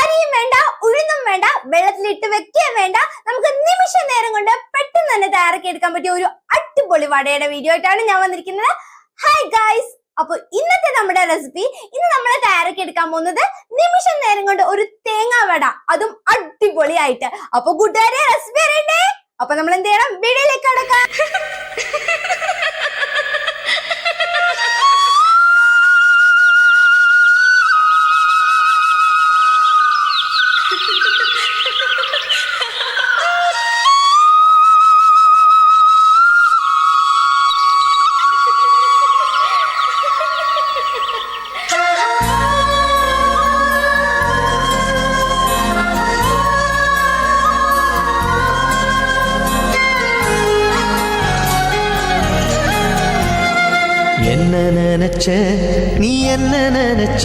അരിയും വേണ്ട, ഉഴുന്നും വേണ്ട, വെള്ളത്തിലിട്ട് വെക്കുകയും വേണ്ട. നമുക്ക് നിമിഷ നേരം കൊണ്ട് പെട്ടെന്ന് തന്നെ തയ്യാറാക്കി എടുക്കാൻ പറ്റിയ ഒരു അടിപൊളി വടയുടെ വീഡിയോ ആയിട്ടാണ് ഞാൻ വന്നിരിക്കുന്നത്. ഹായ് ഗൈസ്, അപ്പൊ ഇന്നത്തെ നമ്മുടെ റെസിപ്പി, ഇന്ന് നമ്മൾ തയ്യാറാക്കി എടുക്കാൻ പോകുന്നത് നിമിഷം നേരം കൊണ്ട് ഒരു തേങ്ങാ വട, അതും അടിപൊളിയായിട്ട്. അപ്പൊ കൂട്ടുകാരെ, റെസിപ്പി അറിയണ്ടേ? അപ്പൊ നമ്മൾ എന്ത് ചെയ്യണം? വീഡിയോയിലേക്ക് കടക്കാം. என்ன நினைச்ச நீ, என்ன நினைச்ச